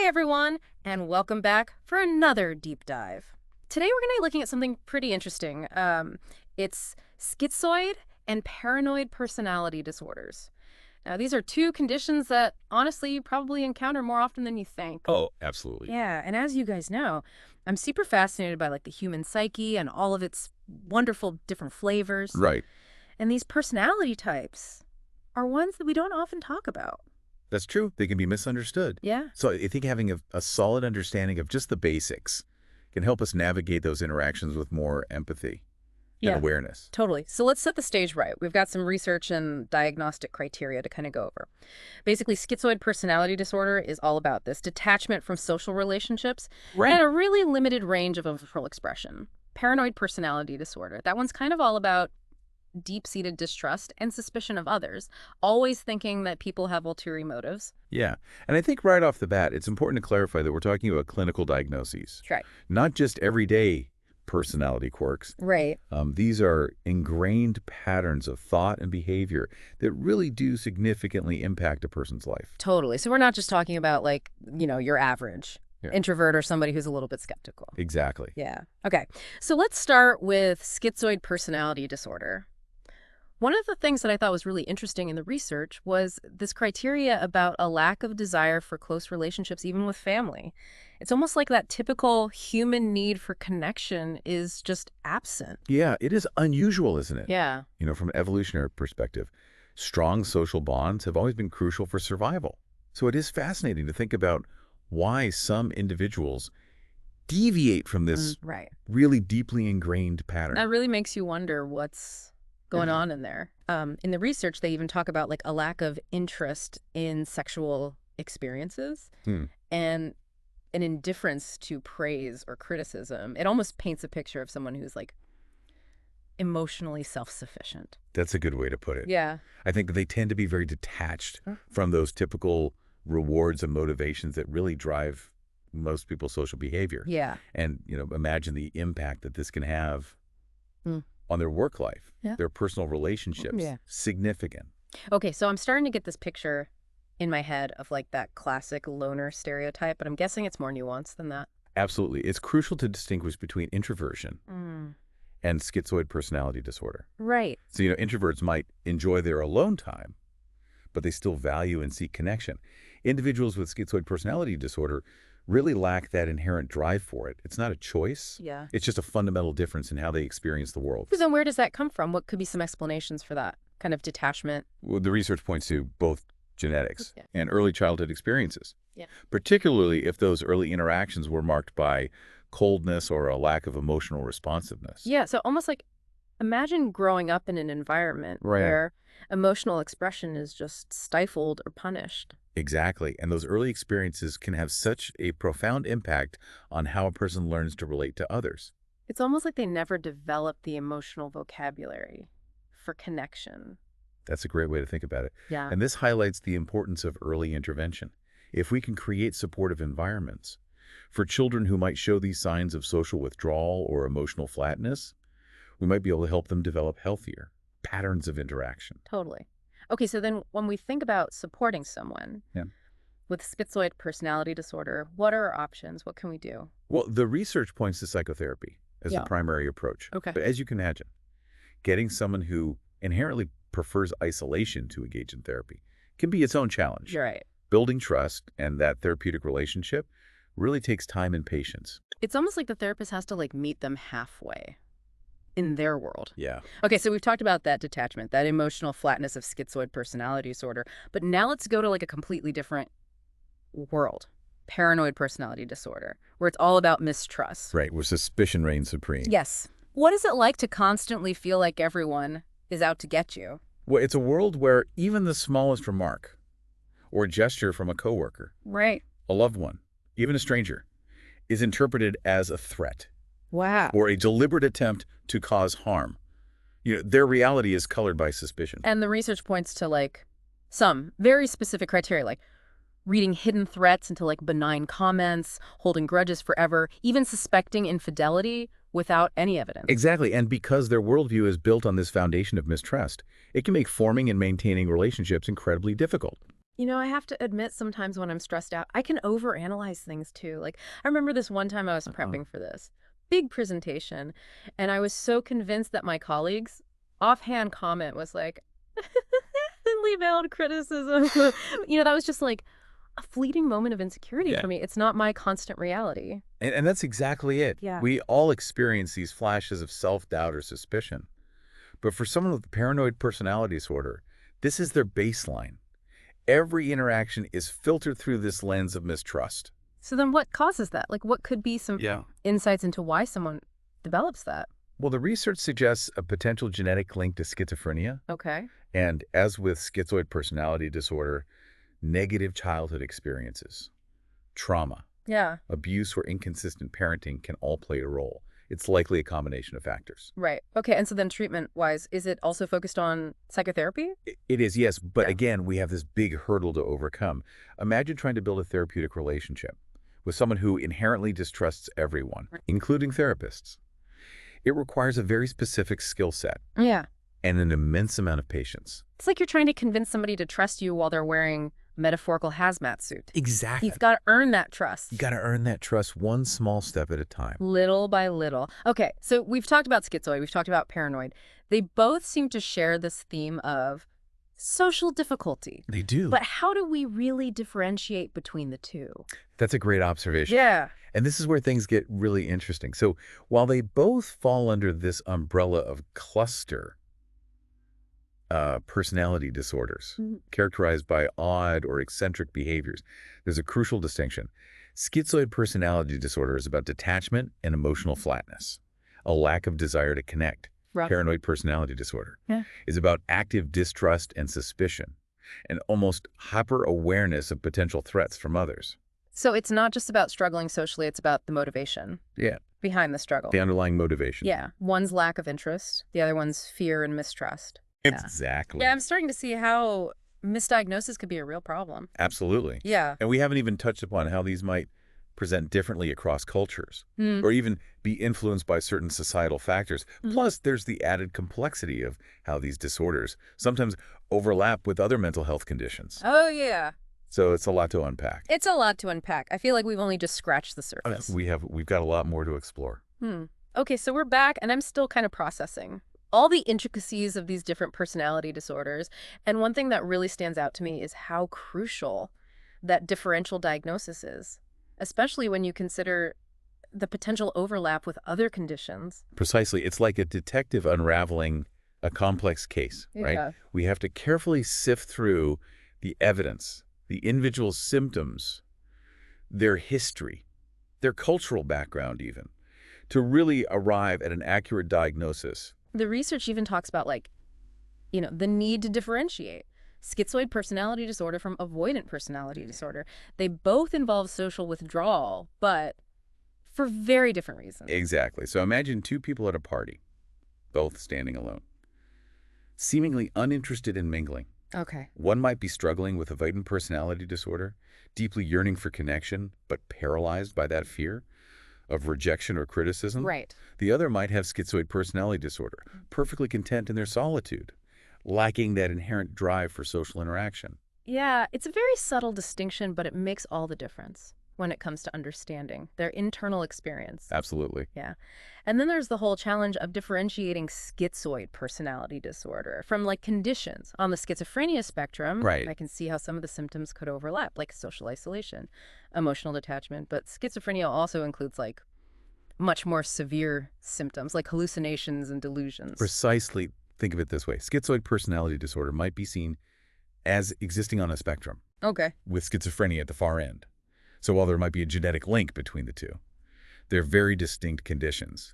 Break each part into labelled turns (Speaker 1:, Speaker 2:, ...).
Speaker 1: everyone, and welcome back for another deep dive. Today we're going to be looking at something pretty interesting. It's schizoid and paranoid personality disorders. Now, these are two conditions that, honestly, you probably encounter more often than you think.
Speaker 2: Oh, absolutely.
Speaker 1: Yeah, and as you guys know, I'm super fascinated by the human psyche and all of its wonderful different flavors.
Speaker 2: Right.
Speaker 1: And these personality types are ones that we don't often talk about.
Speaker 2: That's true. They can be misunderstood.
Speaker 1: Yeah.
Speaker 2: So I think having a solid understanding of just the basics can help us navigate those interactions with more empathy and awareness.
Speaker 1: Totally. So let's set the stage right. We've got some research and diagnostic criteria to kind of go over. Basically, schizoid personality disorder is all about this detachment from social relationships and a really limited range of emotional expression. Paranoid personality disorder, that one's kind of all about deep-seated distrust and suspicion of others, always thinking that people have ulterior motives.
Speaker 2: Yeah. And I think right off the bat, it's important to clarify that we're talking about clinical diagnoses.
Speaker 1: Right.
Speaker 2: Not just everyday personality quirks.
Speaker 1: Right.
Speaker 2: These are ingrained patterns of thought and behavior that really do significantly impact a person's life.
Speaker 1: Totally. So we're not just talking about your average introvert or somebody who's a little bit skeptical.
Speaker 2: Exactly.
Speaker 1: Yeah. Okay. So let's start with schizoid personality disorder. One of the things that I thought was really interesting in the research was this criteria about a lack of desire for close relationships, even with family. It's almost like that typical human need for connection is just absent.
Speaker 2: Yeah, it is unusual, isn't it?
Speaker 1: Yeah.
Speaker 2: From an evolutionary perspective, strong social bonds have always been crucial for survival. So it is fascinating to think about why some individuals deviate from this really deeply ingrained pattern.
Speaker 1: That really makes you wonder what's going on in there. In the research, they even talk about a lack of interest in sexual experiences and an indifference to praise or criticism. It almost paints a picture of someone who's emotionally self-sufficient.
Speaker 2: That's a good way to put it.
Speaker 1: Yeah.
Speaker 2: I think they tend to be very detached from those typical rewards and motivations that really drive most people's social behavior.
Speaker 1: Yeah.
Speaker 2: And, imagine the impact that this can have on their work life, their personal relationships. Significant.
Speaker 1: Okay, so I'm starting to get this picture in my head of that classic loner stereotype, but I'm guessing it's more nuanced than that.
Speaker 2: Absolutely. It's crucial to distinguish between introversion and schizoid personality disorder.
Speaker 1: Right.
Speaker 2: So, introverts might enjoy their alone time, but they still value and seek connection. Individuals with schizoid personality disorder really lack that inherent drive for it. It's not a choice.
Speaker 1: Yeah.
Speaker 2: It's just a fundamental difference in how they experience the world.
Speaker 1: So then where does that come from? What could be some explanations for that kind of detachment?
Speaker 2: Well, the research points to both genetics and early childhood experiences,
Speaker 1: Yeah.
Speaker 2: particularly if those early interactions were marked by coldness or a lack of emotional responsiveness.
Speaker 1: Yeah, so almost imagine growing up in an environment where emotional expression is just stifled or punished.
Speaker 2: Exactly. And those early experiences can have such a profound impact on how a person learns to relate to others.
Speaker 1: It's almost like they never developed the emotional vocabulary for connection.
Speaker 2: That's a great way to think about it.
Speaker 1: Yeah.
Speaker 2: And this highlights the importance of early intervention. If we can create supportive environments for children who might show these signs of social withdrawal or emotional flatness, we might be able to help them develop healthier patterns of interaction.
Speaker 1: Totally. Okay, so then when we think about supporting someone with schizoid personality disorder, what are our options? What can we do?
Speaker 2: Well, the research points to psychotherapy as the primary approach.
Speaker 1: Okay.
Speaker 2: But as you can imagine, getting someone who inherently prefers isolation to engage in therapy can be its own challenge.
Speaker 1: You're right.
Speaker 2: Building trust and that therapeutic relationship really takes time and patience.
Speaker 1: It's almost like the therapist has to meet them halfway in their world.
Speaker 2: Yeah.
Speaker 1: Okay, so we've talked about that detachment, that emotional flatness of schizoid personality disorder, but now let's go to a completely different world. Paranoid personality disorder, where it's all about mistrust.
Speaker 2: Right, where suspicion reigns supreme.
Speaker 1: Yes. What is it like to constantly feel like everyone is out to get you?
Speaker 2: Well, it's a world where even the smallest remark or gesture from a coworker, a loved one, even a stranger, is interpreted as a threat.
Speaker 1: Wow.
Speaker 2: Or a deliberate attempt to cause harm. Their reality is colored by suspicion.
Speaker 1: And the research points to some very specific criteria, reading hidden threats into benign comments, holding grudges forever, even suspecting infidelity without any evidence.
Speaker 2: Exactly. And because their worldview is built on this foundation of mistrust, it can make forming and maintaining relationships incredibly difficult.
Speaker 1: I have to admit sometimes when I'm stressed out, I can overanalyze things too. Like, I remember this one time I was
Speaker 2: Uh-huh.
Speaker 1: prepping for this big presentation, and I was so convinced that my colleagues' offhand comment was like, thinly veiled criticism. That was just like a fleeting moment of insecurity
Speaker 2: Yeah.
Speaker 1: for me. It's not my constant reality.
Speaker 2: And that's exactly it.
Speaker 1: Yeah.
Speaker 2: We all experience these flashes of self-doubt or suspicion. But for someone with paranoid personality disorder, this is their baseline. Every interaction is filtered through this lens of mistrust.
Speaker 1: So then what causes that? Like, what could be some
Speaker 2: Yeah.
Speaker 1: insights into why someone develops that?
Speaker 2: Well, the research suggests a potential genetic link to schizophrenia,
Speaker 1: Okay.
Speaker 2: and as with schizoid personality disorder, negative childhood experiences, trauma,
Speaker 1: Yeah.
Speaker 2: abuse, or inconsistent parenting can all play a role. It's likely a combination of factors.
Speaker 1: Right. Okay. And so then treatment-wise, is it also focused on psychotherapy?
Speaker 2: It is, yes, but
Speaker 1: Yeah.
Speaker 2: again, we have this big hurdle to overcome. Imagine trying to build a therapeutic relationship with someone who inherently distrusts everyone, including therapists. It requires a very specific skill set
Speaker 1: Yeah.
Speaker 2: and an immense amount of patience.
Speaker 1: It's like you're trying to convince somebody to trust you while they're wearing a metaphorical hazmat suit.
Speaker 2: Exactly.
Speaker 1: You've got to earn that trust.
Speaker 2: You got to earn that trust one small step at a time.
Speaker 1: Little by little. Okay, so we've talked about schizoid, we've talked about paranoid. They both seem to share this theme of social difficulty.
Speaker 2: They do.
Speaker 1: But how do we really differentiate between the two?
Speaker 2: That's a great observation.
Speaker 1: Yeah.
Speaker 2: And this is where things get really interesting. So while they both fall under this umbrella of cluster personality disorders,
Speaker 1: Mhm.
Speaker 2: characterized by odd or eccentric behaviors, there's a crucial distinction. Schizoid personality disorder is about detachment and emotional flatness, a lack of desire to connect.
Speaker 1: Rough.
Speaker 2: Paranoid personality disorder
Speaker 1: Yeah.
Speaker 2: is about active distrust and suspicion, and almost hyper-awareness of potential threats from others.
Speaker 1: So it's not just about struggling socially, it's about the motivation
Speaker 2: Yeah,
Speaker 1: behind the struggle.
Speaker 2: the underlying motivation.
Speaker 1: Yeah. One's lack of interest, the other one's fear and mistrust. Yeah.
Speaker 2: Exactly.
Speaker 1: Yeah, I'm starting to see how misdiagnosis could be a real problem.
Speaker 2: Absolutely.
Speaker 1: Yeah.
Speaker 2: And we haven't even touched upon how these might present differently across cultures,
Speaker 1: Mm.
Speaker 2: or even be influenced by certain societal factors.
Speaker 1: Mhm.
Speaker 2: Plus, there's the added complexity of how these disorders sometimes overlap with other mental health conditions.
Speaker 1: Oh, yeah.
Speaker 2: So it's a lot to unpack.
Speaker 1: It's a lot to unpack. I feel like we've only just scratched the surface.
Speaker 2: We've got a lot more to explore.
Speaker 1: Okay, so we're back, and I'm still kind of processing all the intricacies of these different personality disorders. And one thing that really stands out to me is how crucial that differential diagnosis is, especially when you consider the potential overlap with other conditions.
Speaker 2: Precisely. It's like a detective unraveling a complex case, right?
Speaker 1: Yeah.
Speaker 2: We have to carefully sift through the evidence, the individual symptoms, their history, their cultural background even, to really arrive at an accurate diagnosis.
Speaker 1: The research even talks about, the need to differentiate schizoid personality disorder from avoidant personality disorder. They both involve social withdrawal, but for very different reasons.
Speaker 2: Exactly. So imagine two people at a party, both standing alone, seemingly uninterested in mingling.
Speaker 1: Okay.
Speaker 2: One might be struggling with avoidant personality disorder, deeply yearning for connection, but paralyzed by that fear of rejection or criticism.
Speaker 1: Right.
Speaker 2: The other might have schizoid personality disorder, perfectly content in their solitude, lacking that inherent drive for social interaction.
Speaker 1: Yeah, it's a very subtle distinction, but it makes all the difference when it comes to understanding their internal experience.
Speaker 2: Absolutely.
Speaker 1: Yeah. And then there's the whole challenge of differentiating schizoid personality disorder from conditions. On the schizophrenia spectrum,
Speaker 2: Right.
Speaker 1: I can see how some of the symptoms could overlap, like social isolation, emotional detachment. But schizophrenia also includes much more severe symptoms like hallucinations and delusions.
Speaker 2: Precisely. Think of it this way. Schizoid personality disorder might be seen as existing on a spectrum,
Speaker 1: Okay.
Speaker 2: with schizophrenia at the far end. So while there might be a genetic link between the two, they're very distinct conditions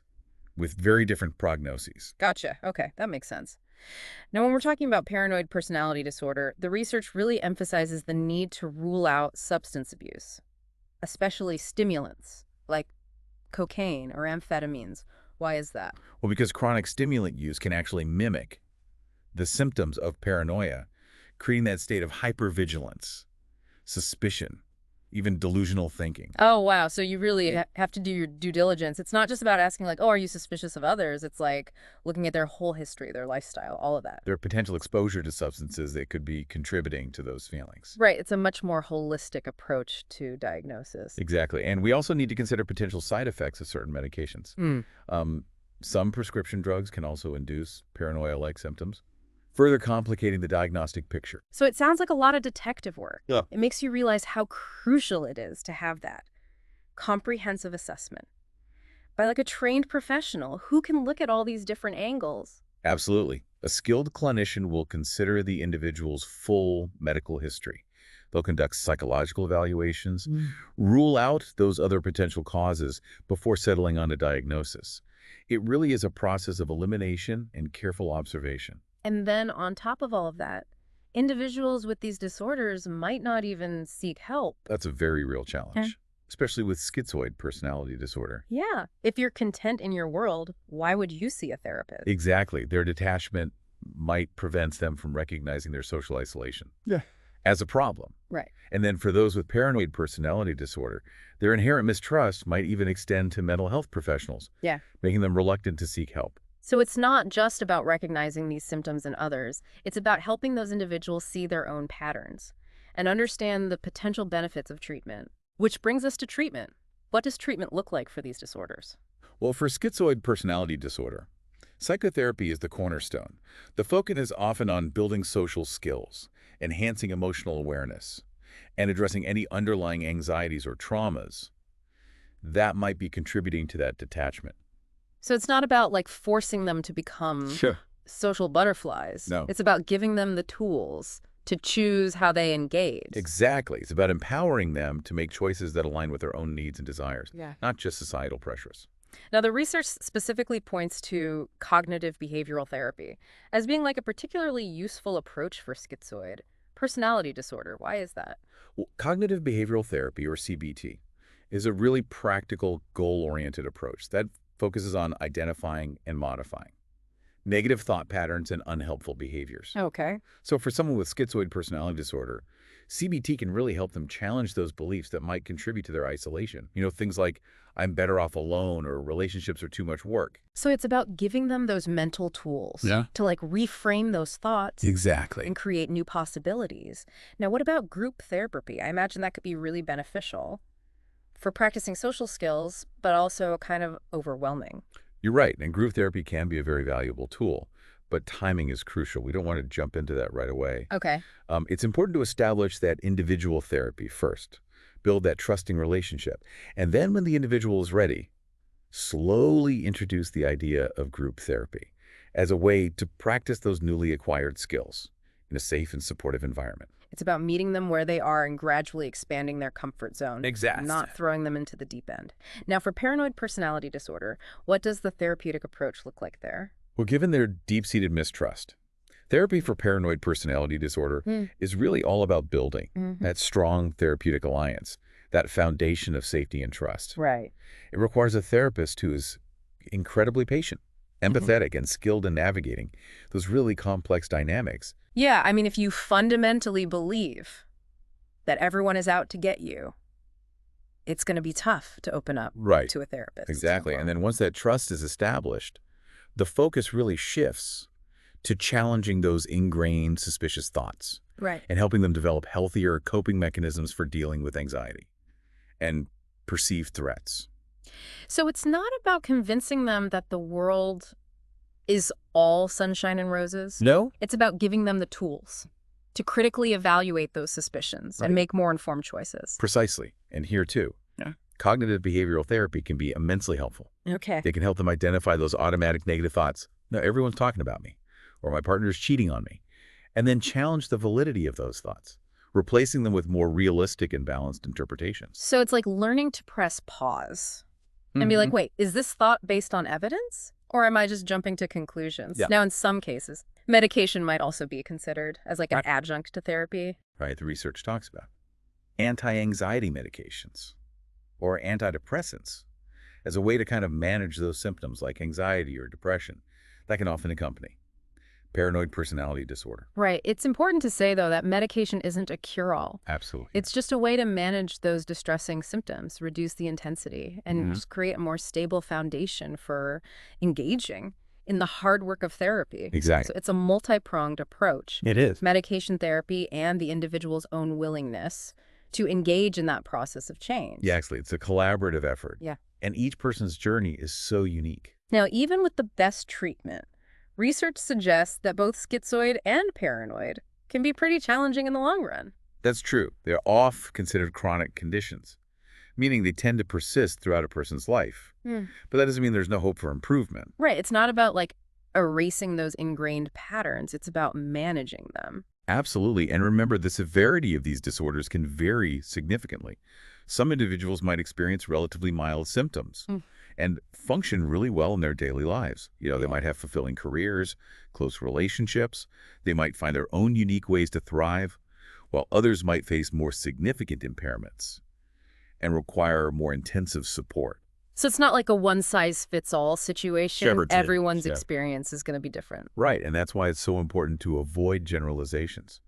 Speaker 2: with very different prognoses.
Speaker 1: Gotcha. Okay, that makes sense. Now, when we're talking about paranoid personality disorder, the research really emphasizes the need to rule out substance abuse, especially stimulants like cocaine or amphetamines. Why is that?
Speaker 2: Well, because chronic stimulant use can actually mimic the symptoms of paranoia, creating that state of hypervigilance, suspicion, even delusional thinking.
Speaker 1: Oh, wow. So you really have to do your due diligence. It's not just about asking like, oh, are you suspicious of others? It's like looking at their whole history, their lifestyle, all of that.
Speaker 2: Their potential exposure to substances that could be contributing to those feelings.
Speaker 1: Right. It's a much more holistic approach to diagnosis.
Speaker 2: Exactly. And we also need to consider potential side effects of certain medications.
Speaker 1: Mm.
Speaker 2: Some prescription drugs can also induce paranoia-like symptoms, further complicating the diagnostic picture.
Speaker 1: So it sounds like a lot of detective work.
Speaker 2: Yeah.
Speaker 1: It makes you realize how crucial it is to have that comprehensive assessment by like a trained professional who can look at all these different angles.
Speaker 2: Absolutely. A skilled clinician will consider the individual's full medical history. They'll conduct psychological evaluations, rule out those other potential causes before settling on a diagnosis. It really is a process of elimination and careful observation.
Speaker 1: And then on top of all of that, individuals with these disorders might not even seek help.
Speaker 2: That's a very real challenge,
Speaker 1: Okay.
Speaker 2: especially with schizoid personality disorder.
Speaker 1: Yeah. If you're content in your world, why would you see a therapist?
Speaker 2: Exactly. Their detachment might prevent them from recognizing their social isolation as a problem.
Speaker 1: Right.
Speaker 2: And then for those with paranoid personality disorder, their inherent mistrust might even extend to mental health professionals,
Speaker 1: Yeah.
Speaker 2: making them reluctant to seek help.
Speaker 1: So it's not just about recognizing these symptoms in others. It's about helping those individuals see their own patterns and understand the potential benefits of treatment. Which brings us to treatment. What does treatment look like for these disorders?
Speaker 2: Well, for schizoid personality disorder, psychotherapy is the cornerstone. The focus is often on building social skills, enhancing emotional awareness, and addressing any underlying anxieties or traumas that might be contributing to that detachment.
Speaker 1: So it's not about like forcing them to become social butterflies.
Speaker 2: No.
Speaker 1: It's about giving them the tools to choose how they engage.
Speaker 2: Exactly. It's about empowering them to make choices that align with their own needs and desires,
Speaker 1: Yeah.
Speaker 2: not just societal pressures.
Speaker 1: Now, the research specifically points to cognitive behavioral therapy as being like a particularly useful approach for schizoid personality disorder. Why is that?
Speaker 2: Well, cognitive behavioral therapy, or CBT, is a really practical, goal-oriented approach that focuses on identifying and modifying negative thought patterns and unhelpful behaviors.
Speaker 1: Okay.
Speaker 2: So for someone with schizoid personality disorder, CBT can really help them challenge those beliefs that might contribute to their isolation. Things like, I'm better off alone, or relationships are too much work.
Speaker 1: So it's about giving them those mental tools to like reframe those thoughts
Speaker 2: Exactly.
Speaker 1: and create new possibilities. Now, what about group therapy? I imagine that could be really beneficial for practicing social skills, but also kind of overwhelming.
Speaker 2: You're right, and group therapy can be a very valuable tool, but timing is crucial. We don't want to jump into that right away.
Speaker 1: Okay.
Speaker 2: It's important to establish that individual therapy first, build that trusting relationship, and then when the individual is ready, slowly introduce the idea of group therapy as a way to practice those newly acquired skills in a safe and supportive environment.
Speaker 1: It's about meeting them where they are and gradually expanding their comfort zone.
Speaker 2: Exactly.
Speaker 1: Not throwing them into the deep end. Now, for paranoid personality disorder, what does the therapeutic approach look like there?
Speaker 2: Well, given their deep-seated mistrust, therapy for paranoid personality disorder is really all about building that strong therapeutic alliance, that foundation of safety and trust.
Speaker 1: Right.
Speaker 2: It requires a therapist who is incredibly patient, empathetic, and skilled in navigating those really complex dynamics.
Speaker 1: Yeah, I mean, if you fundamentally believe that everyone is out to get you, it's going to be tough to open up
Speaker 2: Right.
Speaker 1: to a therapist.
Speaker 2: Exactly. And then once that trust is established, the focus really shifts to challenging those ingrained suspicious thoughts
Speaker 1: Right.
Speaker 2: and helping them develop healthier coping mechanisms for dealing with anxiety and perceived threats.
Speaker 1: So it's not about convincing them that the world is all sunshine and roses.
Speaker 2: No?
Speaker 1: It's about giving them the tools to critically evaluate those suspicions and make more informed choices.
Speaker 2: Precisely. And here too, cognitive behavioral therapy can be immensely helpful.
Speaker 1: Okay.
Speaker 2: They can help them identify those automatic negative thoughts. No, everyone's talking about me, or my partner is cheating on me, and then challenge the validity of those thoughts, replacing them with more realistic and balanced interpretations.
Speaker 1: So it's like learning to press pause and be like, wait, is this thought based on evidence? Or am I just jumping to conclusions?
Speaker 2: Yeah.
Speaker 1: Now, in some cases, medication might also be considered as like an adjunct to therapy.
Speaker 2: Right, the research talks about anti-anxiety medications or antidepressants as a way to kind of manage those symptoms like anxiety or depression that can often accompany. paranoid personality disorder.
Speaker 1: Right. It's important to say, though, that medication isn't a cure-all.
Speaker 2: Absolutely.
Speaker 1: It's just a way to manage those distressing symptoms, reduce the intensity, and
Speaker 2: Mhm.
Speaker 1: just create a more stable foundation for engaging in the hard work of therapy. So
Speaker 2: Exactly.
Speaker 1: it's a multi-pronged approach.
Speaker 2: It is.
Speaker 1: Medication therapy and the individual's own willingness to engage in that process of change.
Speaker 2: Yeah, actually, it's a collaborative effort.
Speaker 1: Yeah.
Speaker 2: And each person's journey is so unique.
Speaker 1: Now, even with the best treatment, research suggests that both schizoid and paranoid can be pretty challenging in the long run.
Speaker 2: That's true. They're oft considered chronic conditions, meaning they tend to persist throughout a person's life.
Speaker 1: Hmm.
Speaker 2: But that doesn't mean there's no hope for improvement.
Speaker 1: Right. It's not about like erasing those ingrained patterns. It's about managing them.
Speaker 2: Absolutely. And remember, the severity of these disorders can vary significantly. Some individuals might experience relatively mild symptoms
Speaker 1: Mm.
Speaker 2: and function really well in their daily lives. They might have fulfilling careers, close relationships. They might find their own unique ways to thrive, while others might face more significant impairments and require more intensive support.
Speaker 1: So it's not like a one-size-fits-all situation.
Speaker 2: Severity.
Speaker 1: Everyone's
Speaker 2: Yeah.
Speaker 1: experience is going to be different.
Speaker 2: Right, and that's why it's so important to avoid generalizations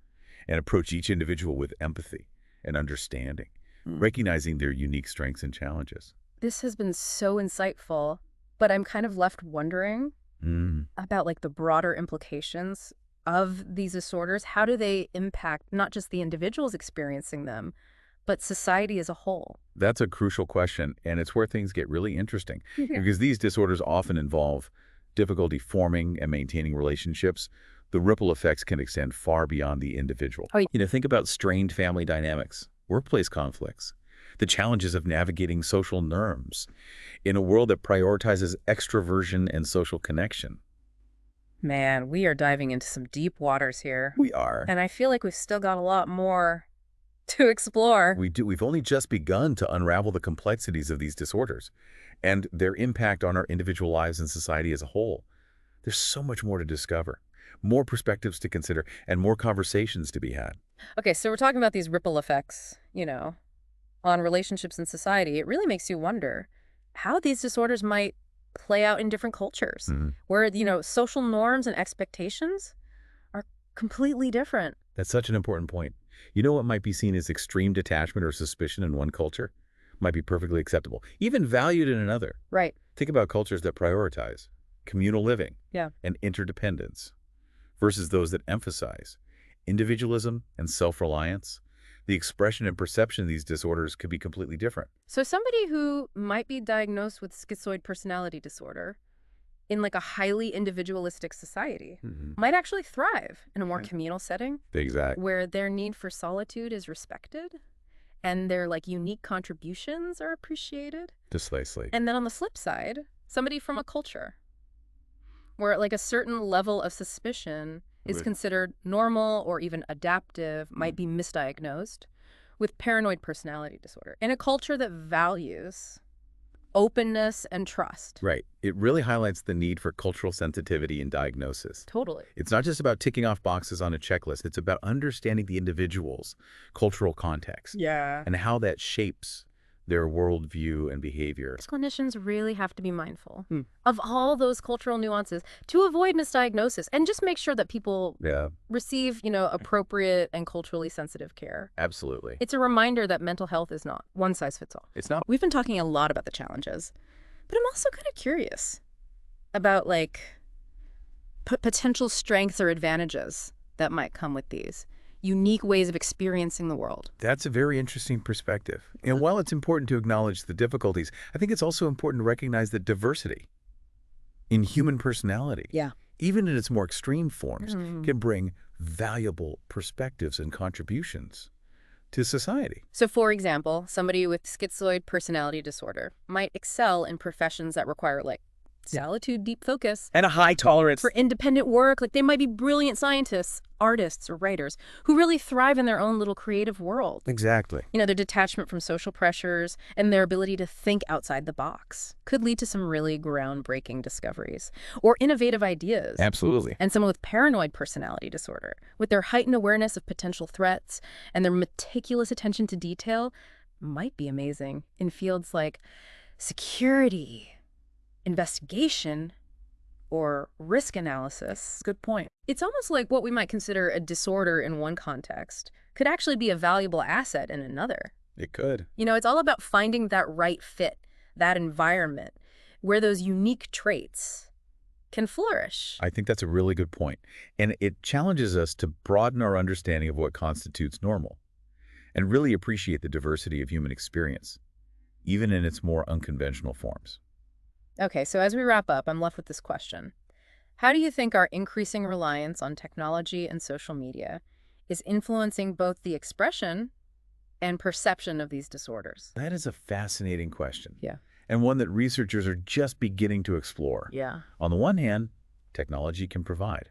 Speaker 2: and approach each individual with empathy and understanding, recognizing their unique strengths and challenges.
Speaker 1: This has been so insightful, but I'm kind of left wondering about like the broader implications of these disorders. How do they impact not just the individuals experiencing them, but society as a whole?
Speaker 2: That's a crucial question, and it's where things get really interesting
Speaker 1: Yeah.
Speaker 2: because these disorders often involve difficulty forming and maintaining relationships. The ripple effects can extend far beyond the individual.
Speaker 1: Oh, yeah.
Speaker 2: Think about strained family dynamics, workplace conflicts, the challenges of navigating social norms in a world that prioritizes extroversion and social connection.
Speaker 1: Man, we are diving into some deep waters here.
Speaker 2: We are.
Speaker 1: And I feel like we've still got a lot more to explore.
Speaker 2: We do. We've only just begun to unravel the complexities of these disorders and their impact on our individual lives and society as a whole. There's so much more to discover, more perspectives to consider, and more conversations to be had.
Speaker 1: Okay, so we're talking about these ripple effects, on relationships in society. It really makes you wonder how these disorders might play out in different cultures where, social norms and expectations are completely different.
Speaker 2: That's such an important point. What might be seen as extreme detachment or suspicion in one culture might be perfectly acceptable, even valued in another.
Speaker 1: Right.
Speaker 2: Think about cultures that prioritize communal living
Speaker 1: Yeah.
Speaker 2: and interdependence versus those that emphasize individualism and self-reliance. The expression and perception of these disorders could be completely different.
Speaker 1: So somebody who might be diagnosed with schizoid personality disorder in like a highly individualistic society might actually thrive in a more communal setting
Speaker 2: Exactly.
Speaker 1: where their need for solitude is respected and their like unique contributions are appreciated.
Speaker 2: Precisely.
Speaker 1: And then on the flip side, somebody from a culture where like a certain level of suspicion is
Speaker 2: Right.
Speaker 1: considered normal or even adaptive might be misdiagnosed with paranoid personality disorder in a culture that values openness and trust.
Speaker 2: Right. It really highlights the need for cultural sensitivity in diagnosis.
Speaker 1: Totally.
Speaker 2: It's not just about ticking off boxes on a checklist. It's about understanding the individual's cultural context
Speaker 1: Yeah.
Speaker 2: and how that shapes their worldview and behavior.
Speaker 1: Clinicians really have to be mindful of all those cultural nuances to avoid misdiagnosis and just make sure that people
Speaker 2: Yeah,
Speaker 1: receive, appropriate and culturally sensitive care.
Speaker 2: absolutely.
Speaker 1: It's a reminder that mental health is not one size fits all.
Speaker 2: It's not.
Speaker 1: We've been talking a lot about the challenges, but I'm also kind of curious about like potential strengths or advantages that might come with these unique ways of experiencing the world.
Speaker 2: That's a very interesting perspective. And while it's important to acknowledge the difficulties, I think it's also important to recognize that diversity in human personality,
Speaker 1: Yeah.
Speaker 2: even in its more extreme forms, can bring valuable perspectives and contributions to society.
Speaker 1: So, for example, somebody with schizoid personality disorder might excel in professions that require like solitude, deep focus,
Speaker 3: And a high tolerance.
Speaker 1: for independent work. Like they might be brilliant scientists, artists, or writers who really thrive in their own little creative world.
Speaker 2: Exactly.
Speaker 1: Their detachment from social pressures and their ability to think outside the box could lead to some really groundbreaking discoveries or innovative ideas.
Speaker 2: Absolutely.
Speaker 1: And someone with paranoid personality disorder, with their heightened awareness of potential threats and their meticulous attention to detail, might be amazing in fields like security, investigation, or risk analysis.
Speaker 2: Good point.
Speaker 1: It's almost like what we might consider a disorder in one context could actually be a valuable asset in another.
Speaker 2: It could.
Speaker 1: It's all about finding that right fit, that environment, where those unique traits can flourish.
Speaker 2: I think that's a really good point. And it challenges us to broaden our understanding of what constitutes normal and really appreciate the diversity of human experience, even in its more unconventional forms.
Speaker 1: Okay, so as we wrap up, I'm left with this question. How do you think our increasing reliance on technology and social media is influencing both the expression and perception of these disorders?
Speaker 2: That is a fascinating question,
Speaker 1: Yeah.
Speaker 2: and one that researchers are just beginning to explore.
Speaker 1: Yeah.
Speaker 2: On the one hand, technology can provide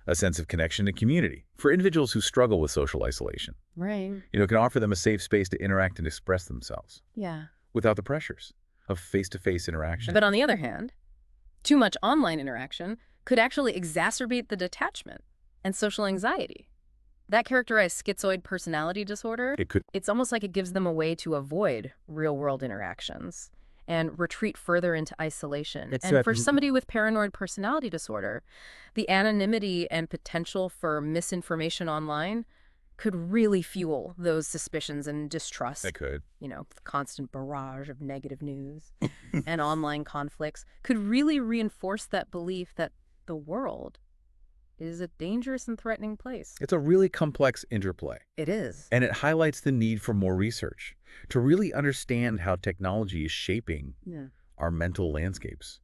Speaker 2: a sense of connection and community for individuals who struggle with social isolation.
Speaker 1: Right.
Speaker 2: It can offer them a safe space to interact and express themselves
Speaker 1: Yeah.
Speaker 2: without the pressures of face-to-face interaction.
Speaker 1: But on the other hand, too much online interaction could actually exacerbate the detachment and social anxiety that characterize schizoid personality disorder.
Speaker 2: It could.
Speaker 1: It's almost like it gives them a way to avoid real-world interactions and retreat further into isolation. And for somebody with paranoid personality disorder, the anonymity and potential for misinformation online could really fuel those suspicions and distrust.
Speaker 2: It could.
Speaker 1: The constant barrage of negative news and online conflicts could really reinforce that belief that the world is a dangerous and threatening place.
Speaker 2: It's a really complex interplay.
Speaker 1: It is.
Speaker 2: And it highlights the need for more research to really understand how technology is shaping our mental landscapes,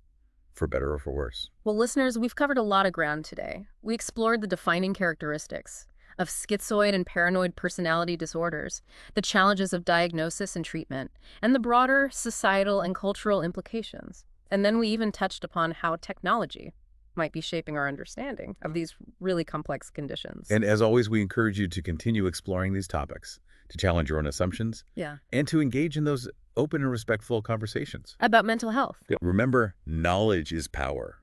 Speaker 2: for better or for worse.
Speaker 1: Well, listeners, we've covered a lot of ground today. We explored the defining characteristics of schizoid and paranoid personality disorders, the challenges of diagnosis and treatment, and the broader societal and cultural implications. And then we even touched upon how technology might be shaping our understanding of these really complex conditions.
Speaker 2: And as always, we encourage you to continue exploring these topics, to challenge your own assumptions, and to engage in those open and respectful conversations
Speaker 1: about mental health.
Speaker 2: Remember, knowledge is power.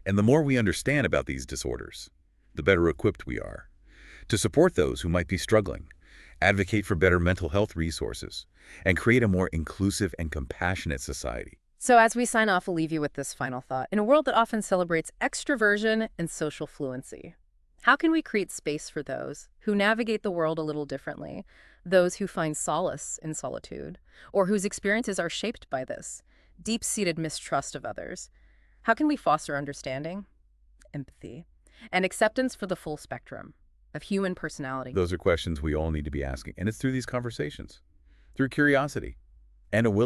Speaker 2: And the more we understand about these disorders, the better equipped we are to support those who might be struggling, advocate for better mental health resources, and create a more inclusive and compassionate society.
Speaker 1: So as we sign off, we'll leave you with this final thought. In a world that often celebrates extroversion and social fluency, how can we create space for those who navigate the world a little differently, those who find solace in solitude, or whose experiences are shaped by this deep-seated mistrust of others? How can we foster understanding, empathy, and acceptance for the full spectrum of human personality?
Speaker 2: Those are questions we all need to be asking, and it's through these conversations, through curiosity, and a willingness